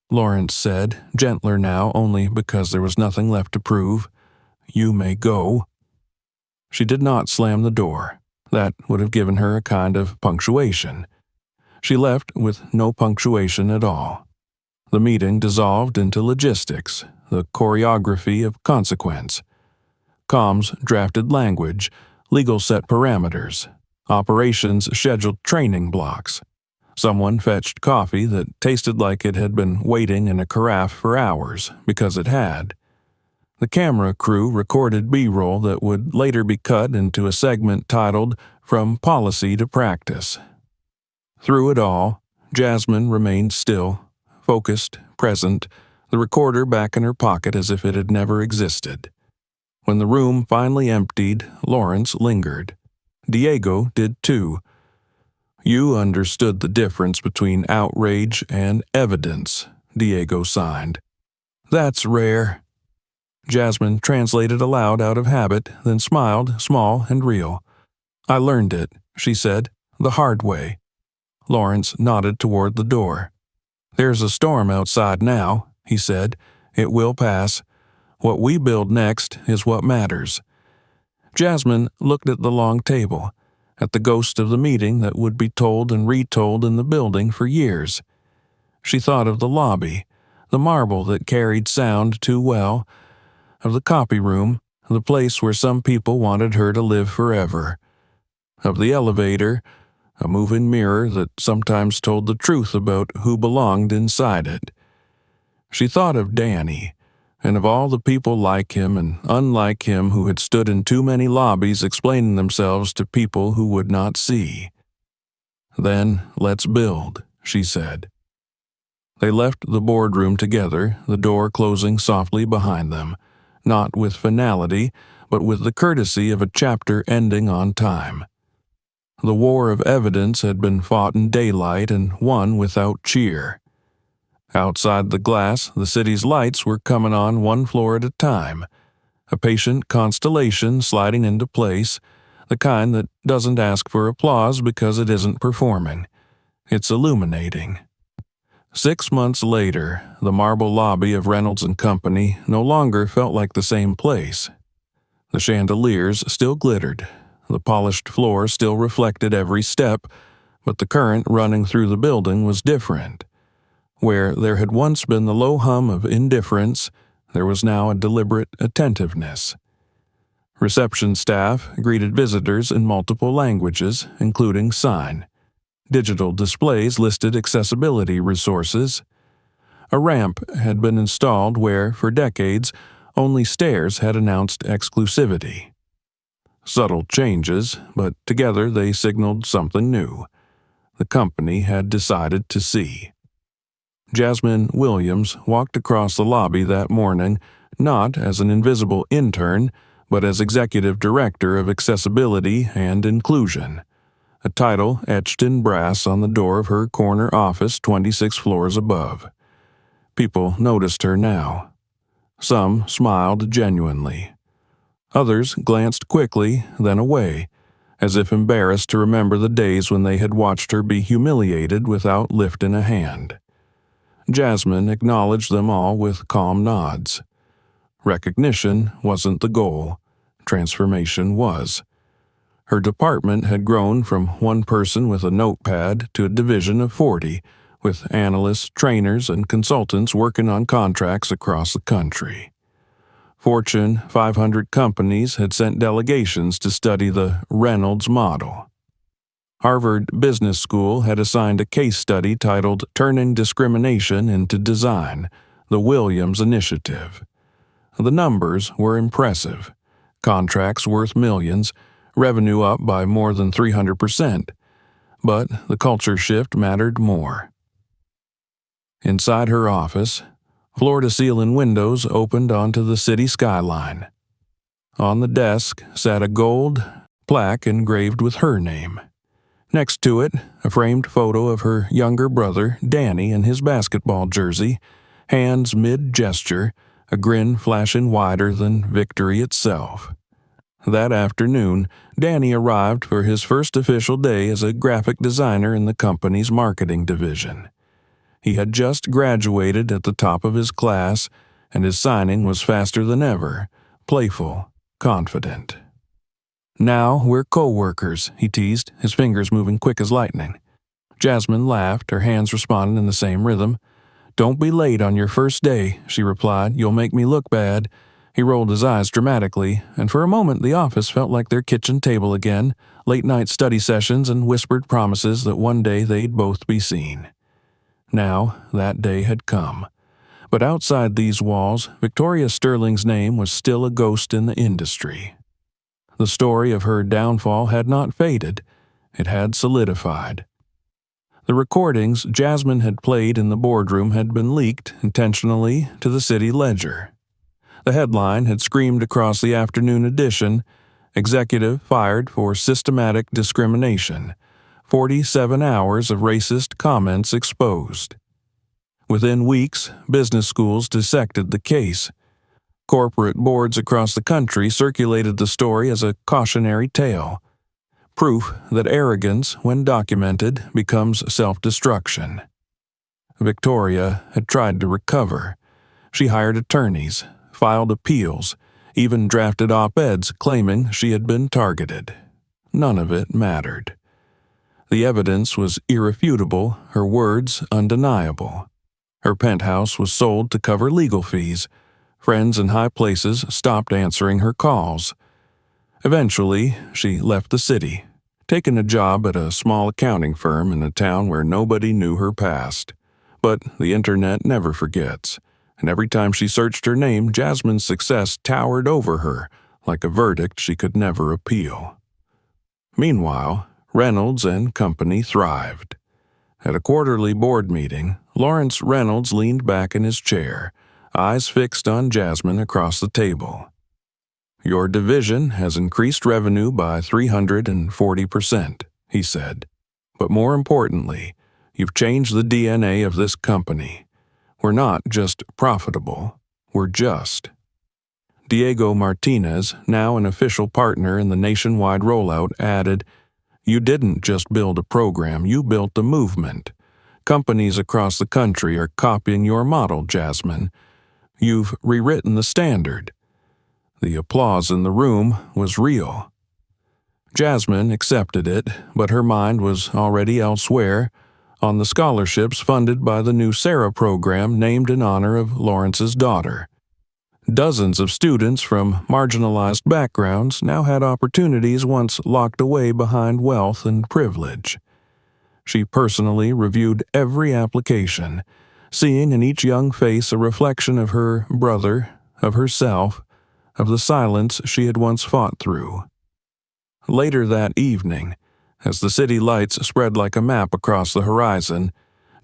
Lawrence said, gentler now only because there was nothing left to prove, "You may go." She did not slam the door. That would have given her a kind of punctuation. She left with no punctuation at all. The meeting dissolved into logistics, the choreography of consequence. Comms drafted language, legal set parameters, operations scheduled training blocks. Someone fetched coffee that tasted like it had been waiting in a carafe for hours, because it had. The camera crew recorded B-roll that would later be cut into a segment titled "From Policy to Practice." Through it all, Jasmine remained still, focused, present, the recorder back in her pocket as if it had never existed. When the room finally emptied, Lawrence lingered. Diego did too. "You understood the difference between outrage and evidence," Diego signed. "That's rare." Jasmine translated aloud out of habit, then smiled, small and real. "I learned it," she said, "the hard way." Lawrence nodded toward the door. "There's a storm outside now," he said. "It will pass. What we build next is what matters." Jasmine looked at the long table, at the ghost of the meeting that would be told and retold in the building for years. She thought of the lobby, the marble that carried sound too well, of the copy room, the place where some people wanted her to live forever, of the elevator, a moving mirror that sometimes told the truth about who belonged inside it. She thought of Danny, and of all the people like him and unlike him who had stood in too many lobbies explaining themselves to people who would not see. "Then let's build," she said. They left the boardroom together, the door closing softly behind them, not with finality, but with the courtesy of a chapter ending on time. The war of evidence had been fought in daylight and won without cheer. Outside the glass, the city's lights were coming on one floor at a time, a patient constellation sliding into place, the kind that doesn't ask for applause because it isn't performing. It's illuminating. 6 months later, the marble lobby of Reynolds and Company no longer felt like the same place. The chandeliers still glittered, the polished floor still reflected every step, but the current running through the building was different. Where there had once been the low hum of indifference, there was now a deliberate attentiveness. Reception staff greeted visitors in multiple languages, including sign. Digital displays listed accessibility resources. A ramp had been installed where, for decades, only stairs had announced exclusivity. Subtle changes, but together they signaled something new. The company had decided to see. Jasmine Williams walked across the lobby that morning, not as an invisible intern, but as Executive Director of Accessibility and Inclusion, a title etched in brass on the door of her corner office 26 floors above. People noticed her now. Some smiled genuinely. Others glanced quickly, then away, as if embarrassed to remember the days when they had watched her be humiliated without lifting a hand. Jasmine acknowledged them all with calm nods. Recognition wasn't the goal. Transformation was. Her department had grown from one person with a notepad to a division of 40, with analysts, trainers, and consultants working on contracts across the country. Fortune 500 companies had sent delegations to study the Reynolds model. Harvard Business School had assigned a case study titled "Turning Discrimination into Design," the Williams Initiative. The numbers were impressive. Contracts worth millions, revenue up by more than 300%. But the culture shift mattered more. Inside her office, floor-to-ceiling windows opened onto the city skyline. On the desk sat a gold plaque engraved with her name. Next to it, a framed photo of her younger brother, Danny, in his basketball jersey, hands mid-gesture, a grin flashing wider than victory itself. That afternoon, Danny arrived for his first official day as a graphic designer in the company's marketing division. He had just graduated at the top of his class, and his signing was faster than ever, playful, confident. "Now we're co-workers," he teased, his fingers moving quick as lightning. Jasmine laughed, her hands responding in the same rhythm. "Don't be late on your first day," she replied. "You'll make me look bad." He rolled his eyes dramatically, and for a moment the office felt like their kitchen table again, late-night study sessions and whispered promises that one day they'd both be seen. Now, that day had come. But outside these walls, Victoria Sterling's name was still a ghost in the industry. The story of her downfall had not faded. It had solidified. The recordings Jasmine had played in the boardroom had been leaked, intentionally, to the city ledger. The headline had screamed across the afternoon edition, "Executive fired for systematic discrimination. 47 hours of racist comments exposed." Within weeks, business schools dissected the case. Corporate boards across the country circulated the story as a cautionary tale. Proof that arrogance, when documented, becomes self-destruction. Victoria had tried to recover. She hired attorneys, filed appeals, even drafted op-eds claiming she had been targeted. None of it mattered. The evidence was irrefutable, her words undeniable. Her penthouse was sold to cover legal fees. Friends in high places stopped answering her calls. Eventually, she left the city, taking a job at a small accounting firm in a town where nobody knew her past. But the internet never forgets, and every time she searched her name, Jasmine's success towered over her, like a verdict she could never appeal. Meanwhile, Reynolds and Company thrived. At a quarterly board meeting, Lawrence Reynolds leaned back in his chair, eyes fixed on Jasmine across the table. "Your division has increased revenue by 340%, he said. "But more importantly, you've changed the DNA of this company. We're not just profitable, we're just." Diego Martinez, now an official partner in the nationwide rollout, added, "You didn't just build a program, you built a movement. Companies across the country are copying your model, Jasmine. You've rewritten the standard." The applause in the room was real. Jasmine accepted it, but her mind was already elsewhere, on the scholarships funded by the new Sarah program named in honor of Lawrence's daughter. Dozens of students from marginalized backgrounds now had opportunities once locked away behind wealth and privilege. She personally reviewed every application, seeing in each young face a reflection of her brother, of herself, of the silence she had once fought through. Later that evening, as the city lights spread like a map across the horizon,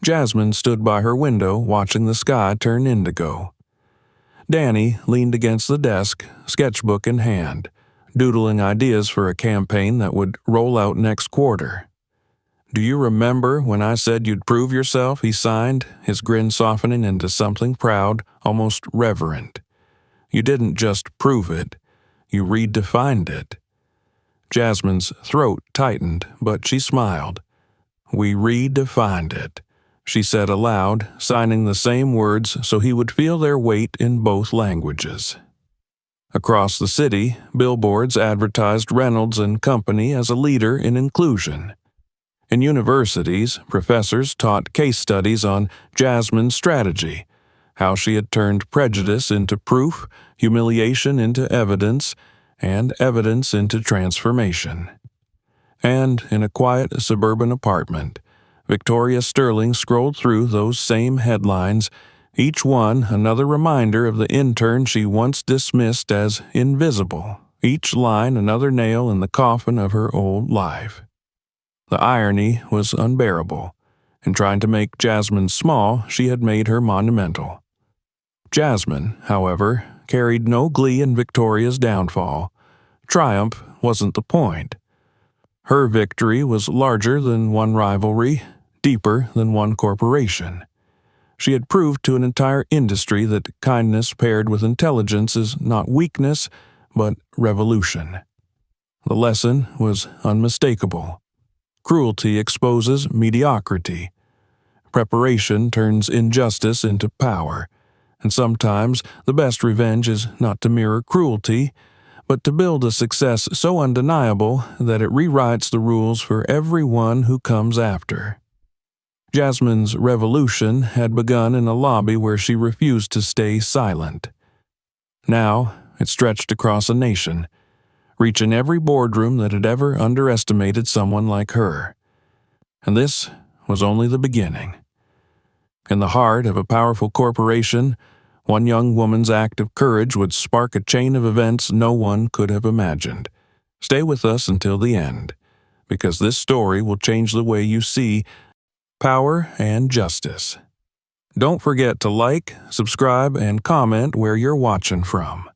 Jasmine stood by her window watching the sky turn indigo. Danny leaned against the desk, sketchbook in hand, doodling ideas for a campaign that would roll out next quarter. "Do you remember when I said you'd prove yourself?" he signed, his grin softening into something proud, almost reverent. "You didn't just prove it, you redefined it." Jasmine's throat tightened, but she smiled. "We redefined it," she said aloud, signing the same words so he would feel their weight in both languages. Across the city, billboards advertised Reynolds and Company as a leader in inclusion. In universities, professors taught case studies on Jasmine's strategy, how she had turned prejudice into proof, humiliation into evidence, and evidence into transformation. And in a quiet suburban apartment, Victoria Sterling scrolled through those same headlines, each one another reminder of the intern she once dismissed as invisible, each line another nail in the coffin of her old life. The irony was unbearable. In trying to make Jasmine small, she had made her monumental. Jasmine, however, carried no glee in Victoria's downfall. Triumph wasn't the point. Her victory was larger than one rivalry, deeper than one corporation. She had proved to an entire industry that kindness paired with intelligence is not weakness, but revolution. The lesson was unmistakable. Cruelty exposes mediocrity. Preparation turns injustice into power, And sometimes the best revenge is not to mirror cruelty, but to build a success so undeniable that it rewrites the rules for everyone who comes after. Jasmine's revolution had begun in a lobby where she refused to stay silent. Now it stretched across a nation, reaching every boardroom that had ever underestimated someone like her. And this was only the beginning. In the heart of a powerful corporation, one young woman's act of courage would spark a chain of events no one could have imagined. Stay with us until the end, because this story will change the way you see power and justice. Don't forget to like, subscribe, and comment where you're watching from.